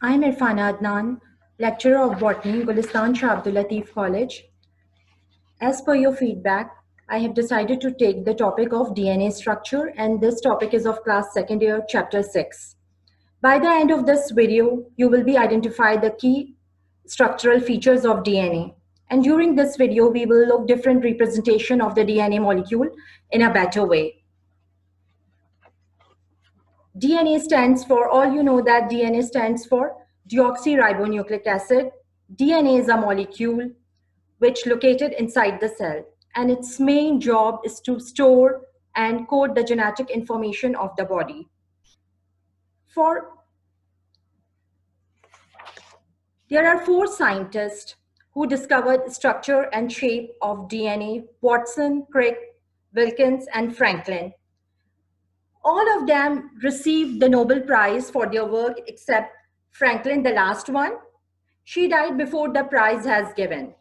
I'm Irfana Adnan, lecturer of botany, Gulistan Shah Abdul Latif College. As per your feedback, I have decided to take the topic of DNA structure, and this topic is of class second year, chapter 6. By the end of this video, you will be identify the key structural features of DNA. And during this video, we will look different representation of the DNA molecule in a better way. DNA stands for, all you know that DNA stands for deoxyribonucleic acid. DNA is a molecule which located inside the cell, and its main job is to store and code the genetic information of the body. There are 4 scientists who discovered structure and shape of DNA: Watson, Crick, Wilkins, and Franklin. All of them received the Nobel Prize for their work except Franklin, the last one. She died before the prize has given.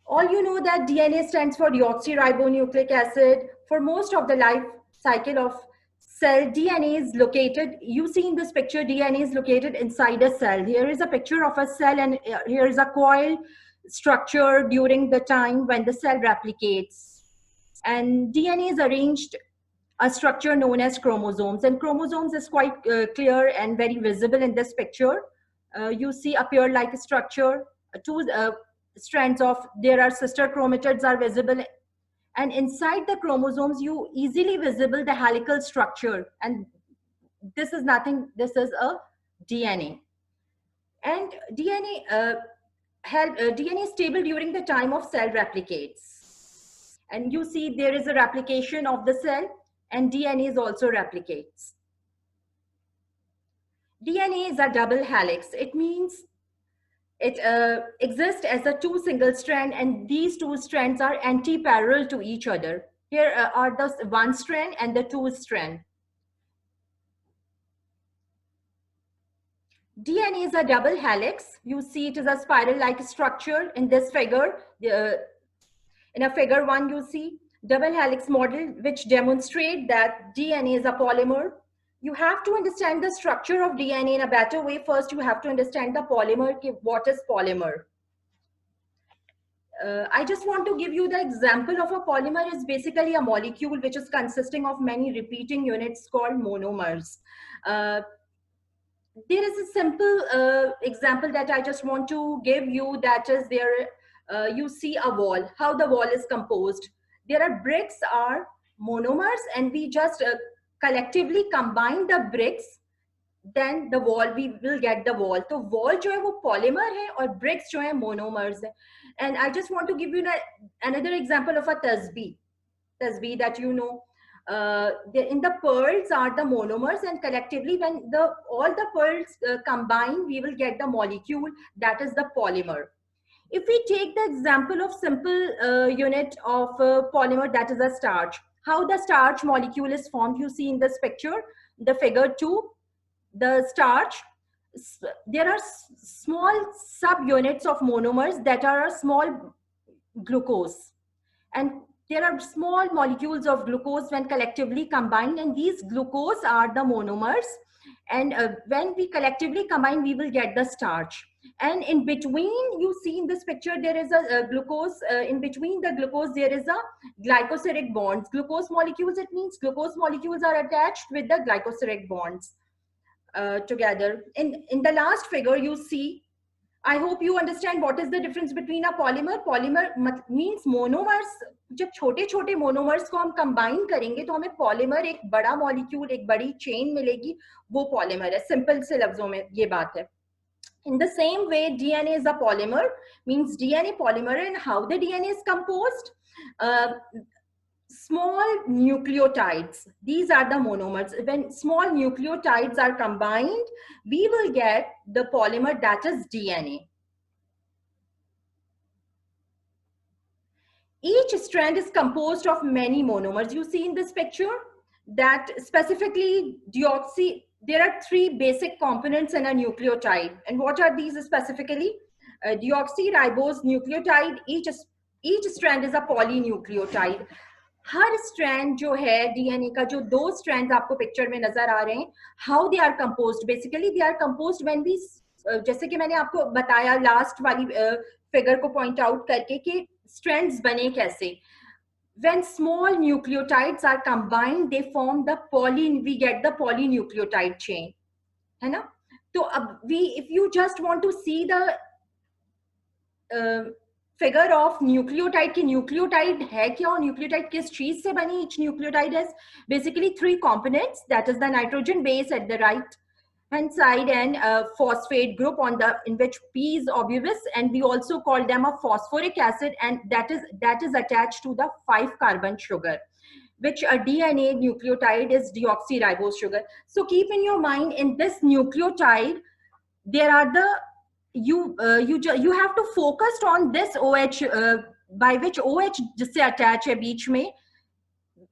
All you know that DNA stands for deoxyribonucleic acid. For most of the life cycle of cell, DNA is located, you see in this picture, DNA is located inside a cell. Here is a picture of a cell, and here is a coil structure during the time when the cell replicates. And DNA is arranged a structure known as chromosomes, and chromosomes is quite clear and very visible in this picture. You see appear like a structure, two strands of, there are sister chromatids are visible, and inside the chromosomes you easily visible the helical structure, and this is nothing, this is a DNA. And DNA is stable during the time of cell replicates, and you see there is a replication of the cell, and DNA is also replicates. DNA is a double helix. It means it exists as a 2 single strand, and these 2 strands are anti-parallel to each other. Here are the 1 strand and the 2 strand. DNA is a double helix. You see it is a spiral-like structure in this figure. In a figure 1, you see double helix model, which demonstrate that DNA is a polymer. You have to understand the structure of DNA in a better way. First, you have to understand the polymer. What is polymer? I just want to give you the example of a polymer. Is basically a molecule which is consisting of many repeating units called monomers. There is a simple example that I just want to give you, that is there, you see a wall, how the wall is composed. There are bricks are monomers, and we just collectively combine the bricks, then the wall, we will get the wall. So wall jo hai wo polymer hai, aur bricks jo hai monomers hai. And I just want to give you another example of a tasbih that you know. In the pearls are the monomers, and collectively when all the pearls combine, we will get the molecule that is the polymer. If we take the example of simple unit of polymer, that is a starch, how the starch molecule is formed, you see in this picture, the figure 2, the starch, there are small subunits of monomers that are a small glucose, and there are small molecules of glucose when collectively combined, and these glucose are the monomers, and when we collectively combine, we will get the starch. And in between, you see in this picture, there is a glucose, in between the glucose there is a glycosidic bonds, glucose molecules. It means glucose molecules are attached with the glycosidic bonds together. In the last figure you see, I hope you understand what is the difference between a polymer. Polymer means monomers. जब छोटे छोटे monomers को हम combine करेंगे तो हमें polymer, एक बड़ा molecule, एक बड़ी chain मिलेगी, वो polymer है. Simple से लफ्जों में ये बात है. In the same way, DNA is a polymer, means DNA polymer. And how the DNA is composed? Small nucleotides, these are the monomers. When small nucleotides are combined, we will get the polymer that is DNA. Each strand is composed of many monomers. You see in this picture that specifically there are 3 basic components in a nucleotide. And what are these specifically? Deoxyribose nucleotide, each strand is a polynucleotide. Her strand जो है DNA का, जो 2 strand आपको picture में नजर आ रहे हैं, how they are composed, basically they are composed when we, जैसे कि मैंने आपको बताया लास्ट वाली फिगर को पॉइंट आउट करके कि स्ट्रैंड्स बने कैसे. When small nucleotides are combined, they form the we get the polynucleotide chain, है ना. तो अब if you just want to see the figure of nucleotide कि nucleotide है क्या और nucleotide किस चीज से बनी. Each nucleotide has basically 3 components, that is the nitrogen base at the right hand side and a phosphate group on the, in which P is obvious, and we also call them a phosphoric acid, and that is attached to the 5 carbon sugar, which a DNA nucleotide is deoxyribose sugar. So keep in your mind, in this nucleotide there are the you have to focus on this OH, by which OH जिससे attach है बीच में.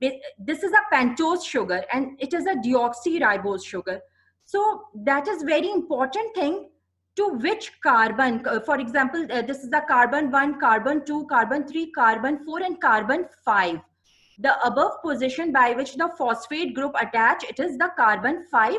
This is a pentose sugar and it is a deoxyribose sugar. So that is very important thing, to which carbon, for example, this is the carbon 1, carbon 2, carbon 3, carbon 4 and carbon 5. The above position by which the phosphate group attach, it is the carbon 5,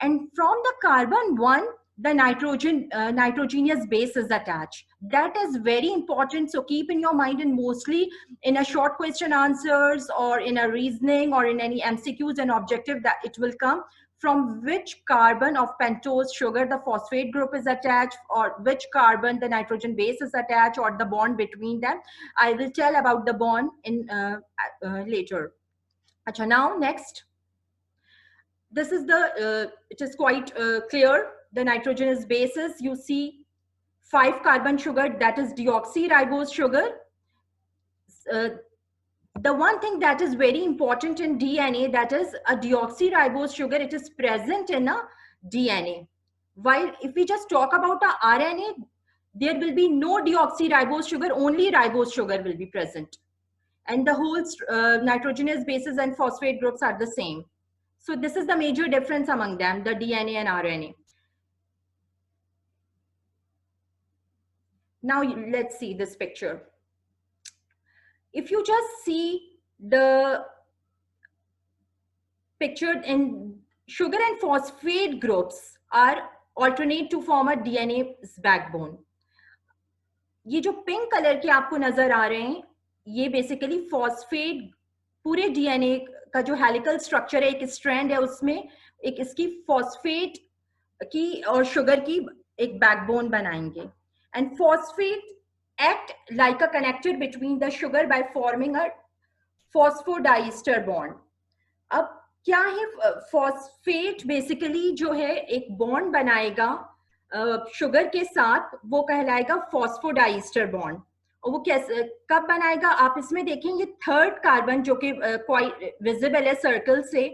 and from the carbon 1 the nitrogenous base is attached. That is very important, so keep in your mind, and mostly in a short question answers or in a reasoning or in any MCQs and objective, that it will come from which carbon of pentose sugar the phosphate group is attached, or which carbon the nitrogen base is attached, or the bond between them. I will tell about the bond in later. Achha, now next, this is the it is quite clear. The nitrogenous bases, you see 5 carbon sugar, that is deoxyribose sugar. The one thing that is very important in DNA, that is a deoxyribose sugar, it is present in a DNA. While if we just talk about a RNA, there will be no deoxyribose sugar, only ribose sugar will be present. And the whole nitrogenous bases and phosphate groups are the same. So this is the major difference among them, the DNA and RNA. Now let's see this picture. If you just see the picture, in sugar and phosphate groups are alternate to form a DNA's backbone. ये जो pink colour के आपको नजर आ रहे हैं, ये basically phosphate, पूरे डीएनए का जो हेलिकल स्ट्रक्चर है, एक स्ट्रैंड है, उसमें एक इसकी फॉस्फेट की और शुगर की एक बैकबोन बनाएंगे. And phosphate act like a connector between the sugar by forming a phosphodiester bond. अब क्या है फॉस्फेट, बेसिकली जो है एक बॉन्ड बनाएगा शुगर के साथ, वो कहलाएगा फॉस्फोडाइस्टर बॉन्ड. और वो कैसे, कब बनाएगा, आप इसमें देखेंगे थर्ड कार्बन जो कि क्वाइट विजिबल है सर्कल से,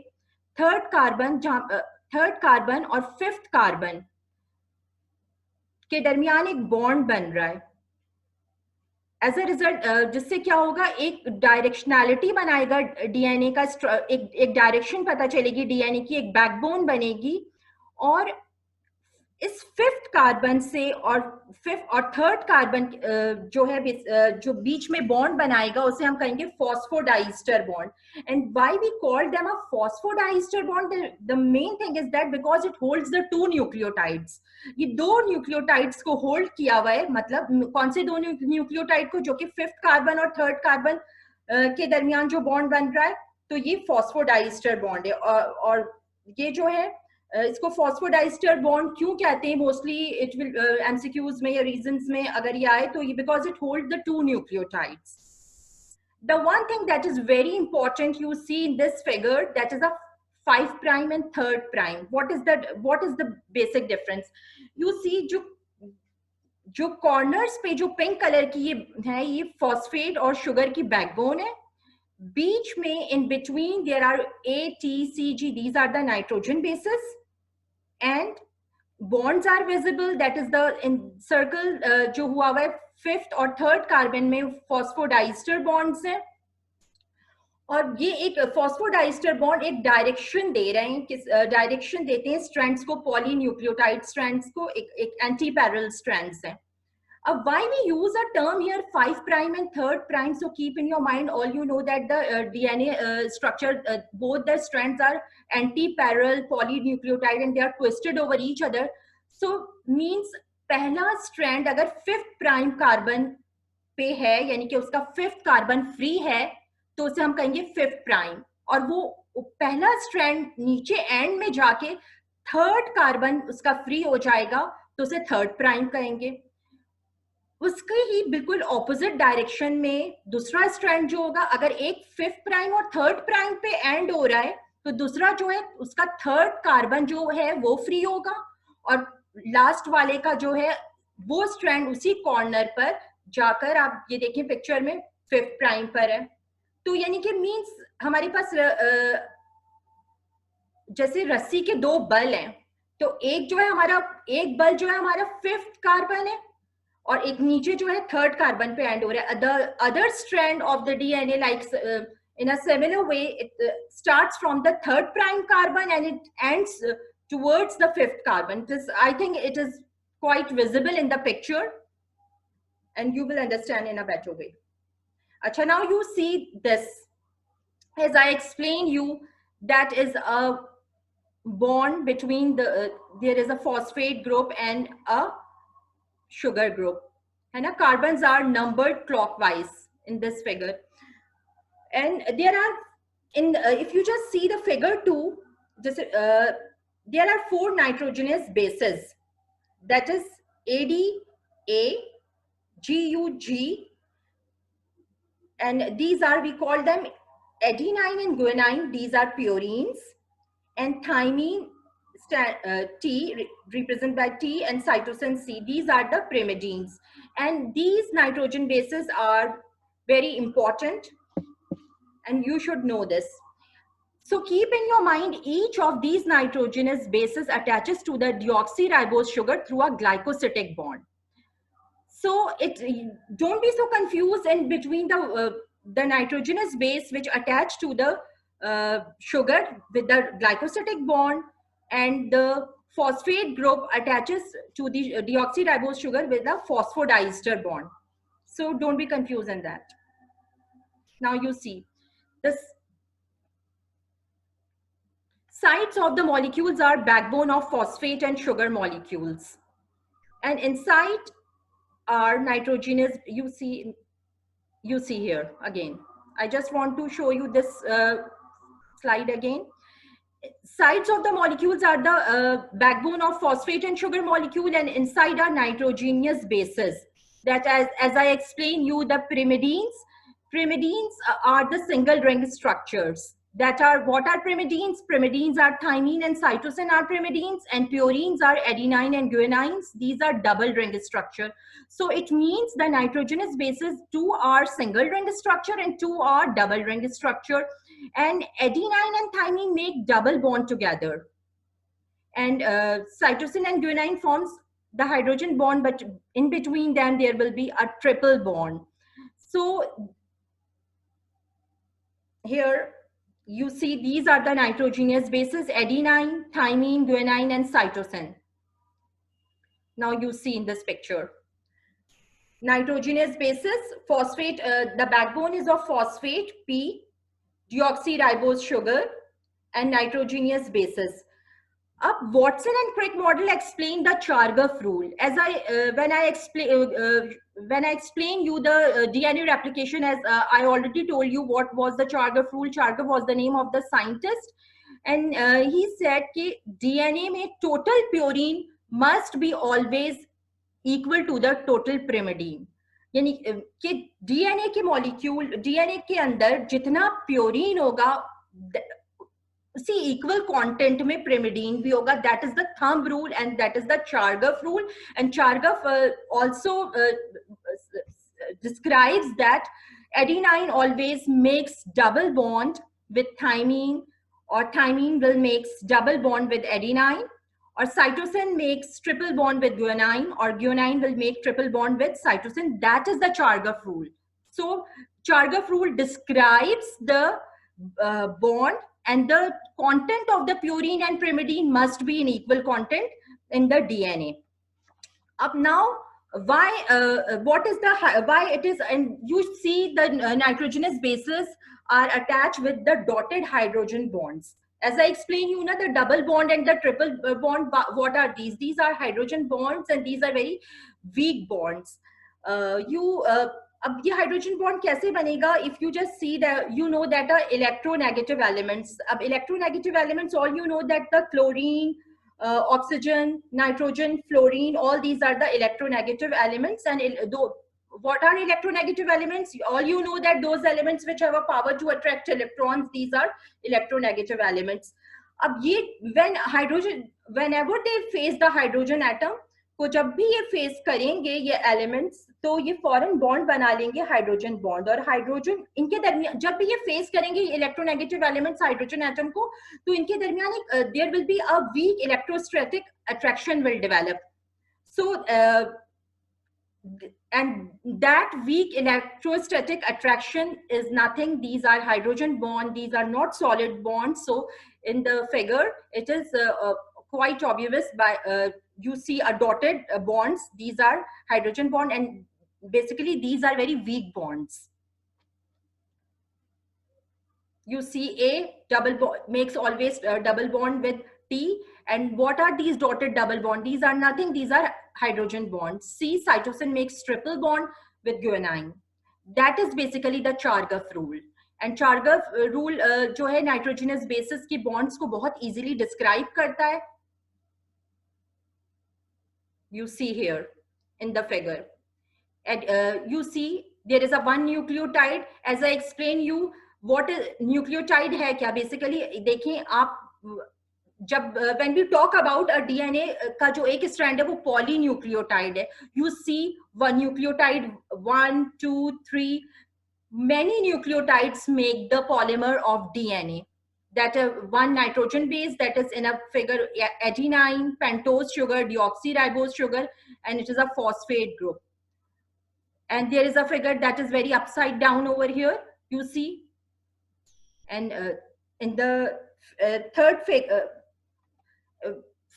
थर्ड कार्बन, जहां थर्ड कार्बन और फिफ्थ कार्बन के दरमियान एक बॉन्ड बन रहा है. एज अ रिजल्ट जिससे क्या होगा, एक डायरेक्शनैलिटी बनाएगा डीएनए का, एक डायरेक्शन पता चलेगी डीएनए की, एक बैकबोन बनेगी. और इस फिफ्थ कार्बन से और फिफ्थ और थर्ड कार्बन जो है जो बीच में बॉन्ड बनाएगा, उसे हम कहेंगे phosphodiester bond. And why we call them a phosphodiester bond, the main thing is that because it holds the 2 nucleotides. ये 2 न्यूक्लियोटाइड्स को होल्ड किया हुआ है. मतलब कौन से 2 न्यूक्लियोटाइड को, जो कि फिफ्थ कार्बन और थर्ड कार्बन के दरमियान जो बॉन्ड बन रहा है, तो ये फॉस्फोडाइस्टर बॉन्ड है. और ये जो है, इसको फॉस्फोडाइस्टर बॉन्ड क्यों कहते हैं, मोस्टली इट विल एमसीक्यूज में या रीजंस में अगर ये आए तो, ये because it hold the 2 nucleotides. The one thing that is very important you see in this figure, that is a 5 prime and 3rd prime. What is the basic difference? You see जो corners पे जो pink colour की ये है, ये phosphate और sugar की backbone है. बीच में in between there are A, T, C, G, these are the nitrogen bases, and bonds are visible, that is the in circle जो हुआ हुआ है फिफ्थ और थर्ड कार्बन में फॉस्फोडाइस्टर बॉन्ड्स हैं. और ये एक फॉस्फोडाइस्टर बॉन्ड एक डायरेक्शन दे रहे हैं, किस डायरेक्शन देते हैं स्ट्रैंड्स को, पॉलीन्यूक्लियोटाइड स्ट्रैंड्स को, एक एंटी पैरेलल स्ट्रैंड्स हैं. Why we use a term here 5 prime and 3rd prime? So keep in your mind, all you know that the DNA structure, both the strands are anti-parallel polynucleotide and they are twisted over each other. So means पहला strand अगर 5th prime carbon पे है, यानी कि उसका 5th carbon free है, तो उसे हम कहेंगे 5th prime. और वो पहला strand नीचे end में जाके 3rd carbon उसका free हो जाएगा, तो उसे 3rd prime कहेंगे. उसके ही बिल्कुल ऑपोजिट डायरेक्शन में दूसरा स्ट्रैंड जो होगा, अगर एक 5th प्राइम और 3rd प्राइम पे एंड हो रहा है, तो दूसरा जो है उसका 3rd कार्बन जो है वो फ्री होगा, और लास्ट वाले का जो है वो स्ट्रैंड उसी कॉर्नर पर जाकर, आप ये देखिए पिक्चर में 5th प्राइम पर है. तो यानी कि मींस हमारे पास जैसे रस्सी के 2 बल हैं, तो एक जो है हमारा, एक बल जो है हमारा 5th कार्बन है और एक नीचे जो है 3rd कार्बन पे एंड हो रहा है. The other strand of the DNA, like in a similar way, it starts from the 3rd prime carbon and it ends towards the 5th carbon. I think it is quite visible in the picture and you will understand in a better way. Acha, now you see this, as I explained you, that is a bond between the there is a phosphate group and a sugar group, and carbons are numbered clockwise in this figure. And there are, in if you just see the figure 2, just there are 4 nitrogenous bases, that is AD, A, GUG, and these are, we call them adenine and guanine, these are purines, and thymine, T, represented by T, and cytosine C, these are the pyrimidines. And these nitrogen bases are very important and you should know this. So keep in your mind, each of these nitrogenous bases attaches to the deoxyribose sugar through a glycosidic bond. So don't be so confused in between the nitrogenous base which attach to the sugar with the glycosidic bond, and the phosphate group attaches to the deoxyribose sugar with a phosphodiester bond. So don't be confused in that. Now you see this. Sides of the molecules are backbone of phosphate and sugar molecules, and inside are nitrogenous. You see here again. I just want to show you this slide again. Sides of the molecules are the backbone of phosphate and sugar molecule, and inside are nitrogenous bases. That, as I explained you, the pyrimidines. Pyrimidines are the single ring structures. That are, what are pyrimidines? Pyrimidines are thymine and cytosine are pyrimidines, and purines are adenine and guanines. These are double ring structure. So it means the nitrogenous bases, 2 are single ring structure and 2 are double ring structure. And adenine and thymine make double bond together. And cytosine and guanine forms the hydrogen bond, but in between them there will be a triple bond. So here you see these are the nitrogenous bases: adenine, thymine, guanine, and cytosine. Now you see in this picture. Nitrogenous bases, phosphate, the backbone is of phosphate, P, deoxyribose sugar, and nitrogenous bases. Watson and Crick model explain the Chargaff rule. As when I explain you the DNA replication, as I already told you what was the Chargaff rule. Chargaff was the name of the scientist, and he said that DNA में total purine must be always equal to the total pyrimidine. यानी कि DNA के molecule, DNA के अंदर जितना प्योरीन होगा उसी equal content में pyrimidine भी होगा. That is the thumb rule and that is the Chargaff rule. And Chargaff also describes that adenine always makes double bond with thymine, or thymine will makes double bond with adenine, or cytosine makes triple bond with guanine, or guanine will make triple bond with cytosine. That is the Chargaff rule. So Chargaff rule describes the bond, and the content of the purine and pyrimidine must be in equal content in the DNA. Up now, Why what is the why it is, and you see the nitrogenous bases are attached with the dotted hydrogen bonds. As I explained you know, the double bond and the triple bond, what are these are hydrogen bonds, and these are very weak bonds. You अब ये hydrogen bond कैसे बनेगा? If you just see that you know that are electronegative elements. अब electronegative elements, all you know that the chlorine, oxygen, nitrogen, fluorine, all these are the electronegative elements. And what are electronegative elements? All you know that those elements which have a power to attract electrons, these are electronegative elements. अब ये when hydrogen, whenever they face the hydrogen atom, को जब भी ये face करेंगे ये elements, तो ये फॉरन बॉन्ड बना लेंगे हाइड्रोजन बॉन्ड. और हाइड्रोजन इनके दरमियान जब भी ये फेस करेंगे इलेक्ट्रोनेगेटिव एलिमेंट्स हाइड्रोजन एटम को, तो इनके दरमियान एक there will be a weak electrostatic attraction will develop. So and that weak electrostatic attraction is nothing. These are hydrogen bond, these are not solid bonds. So in the figure it is quite obvious by you see a dotted bonds, these are hydrogen bond, and basically these are very weak bonds. You see a double bond makes always a double bond with T. And what are these dotted double bond? These are nothing, these are hydrogen bonds. C, cytosine makes triple bond with guanine. That is basically the Chargaff rule. And Chargaff rule जो है nitrogenous bases की bonds को बहुत easily describe करता है. You see here in the figure. And you see there is a one nucleotide. As I explained you, what is nucleotide है क्या? Basically देखें आप, जब when we talk about a DNA का जो एक strand है वो polynucleotide है. You see one nucleotide, 1, 2, 3, many nucleotides make the polymer of DNA. That one nitrogen base that is in a figure adenine, pentose sugar, deoxyribose sugar, and it is a phosphate group. And there is a figure that is very upside down over here, you see. And in the third figure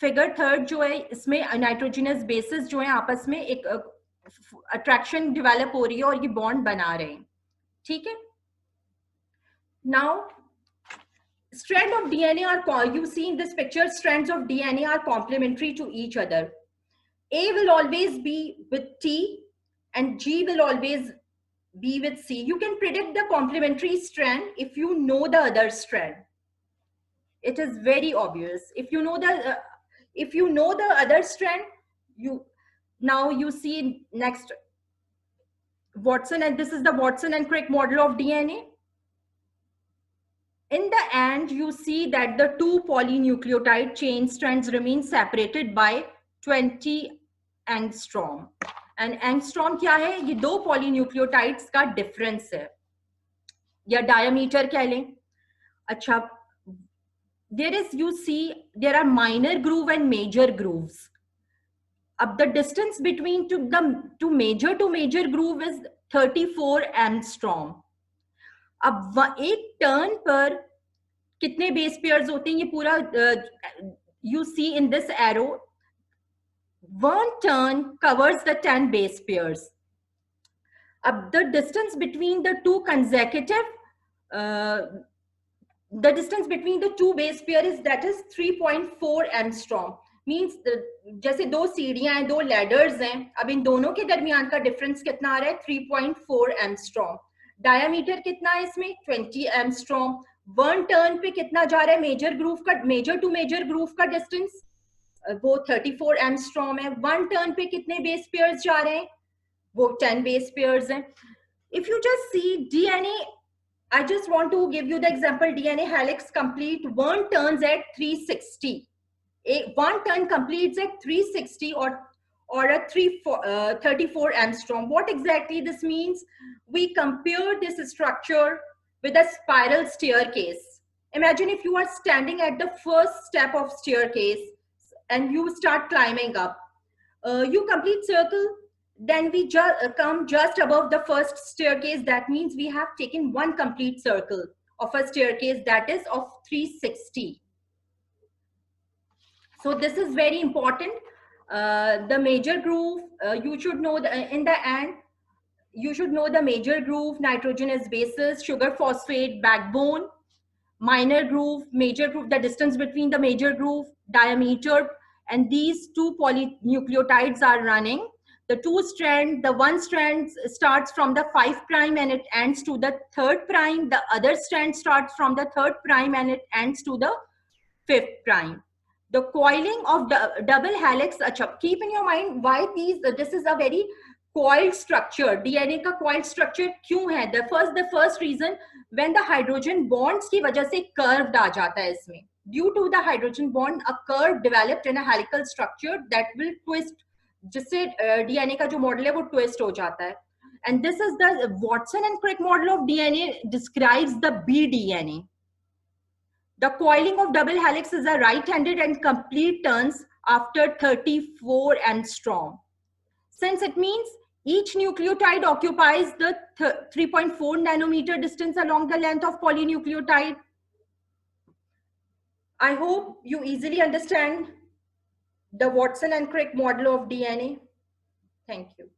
third जो है, इसमें nitrogenous bases जो है आपस में एक attraction develop हो रही है और ये बॉन्ड बना रहे हैं. ठीक है. Now strand of DNA are, you see in this picture, strands of DNA are complementary to each other. A will always be with T and G will always be with C. You can predict the complementary strand if you know the other strand. It is very obvious. If you know the other strand, now you see next Watson, and this is the Watson and Crick model of DNA. In the end, you see that the two polynucleotide chain strands remain separated by 20 angstrom. And angstrom क्या है? ये दो polynucleotides का difference है, या diameter कह लें. अच्छा, there is, you see, there are minor groove and major grooves. अब the distance between to major groove is 34 angstrom. अब एक टर्न पर कितने बेस पेयर्स होते हैं? ये पूरा you see in this arrow, one turn covers the 10 base pairs. अब the distance between the two consecutive the distance between the two base pair is, that is 3.4 angstrom. Means जैसे दो सीढ़ियां हैं, दो ladders हैं, अब इन दोनों के दरमियान का डिफरेंस कितना आ रहा है? 3.4 angstrom. डायमीटर कितना है इसमें? 20 angstrom. वन टर्न पे कितना जा रहा है मेजर ग्रूव का, मेजर टू मेजर ग्रूव का डिस्टेंस? वो 34 angstrom है. वन टर्न पे कितने बेस पेयर्स जा रहे हैं? वो 10 बेस पेयर्स हैं. If you just see DNA, I just want to give you the example. DNA helix complete one turns at 360. One turn completes at 360 or a 34 angstrom. What exactly this means? We compare this structure with a spiral staircase. Imagine if you are standing at the first step of staircase and you start climbing up. You complete circle, then we come just above the first staircase. That means we have taken one complete circle of a staircase, that is of 360. So this is very important. The major groove, you should know in the end, you should know the major groove, nitrogenous bases, sugar phosphate, backbone, minor groove, major groove, the distance between the major groove, diameter, and these two polynucleotides are running. The one strand starts from the 5' and it ends to the 3'. The other strand starts from the 3' and it ends to the 5'. The coiling of the double helix, keep in your mind why this is a very coiled structure. DNA का coiled structure क्यों है? The first reason, when the hydrogen bonds की वजह से curved आ जाता है इसमें. Due to the hydrogen bond, a curve developed in a helical structure that will twist, जिससे DNA का जो model है वो twist हो जाता है. And this is the Watson and Crick model of DNA describes the BDNA. The coiling of double helix is a right-handed and complete turns after 34 angstrom. Since it means each nucleotide occupies the 3.4 nanometer distance along the length of polynucleotide. I hope you easily understand the Watson and Crick model of DNA. Thank you.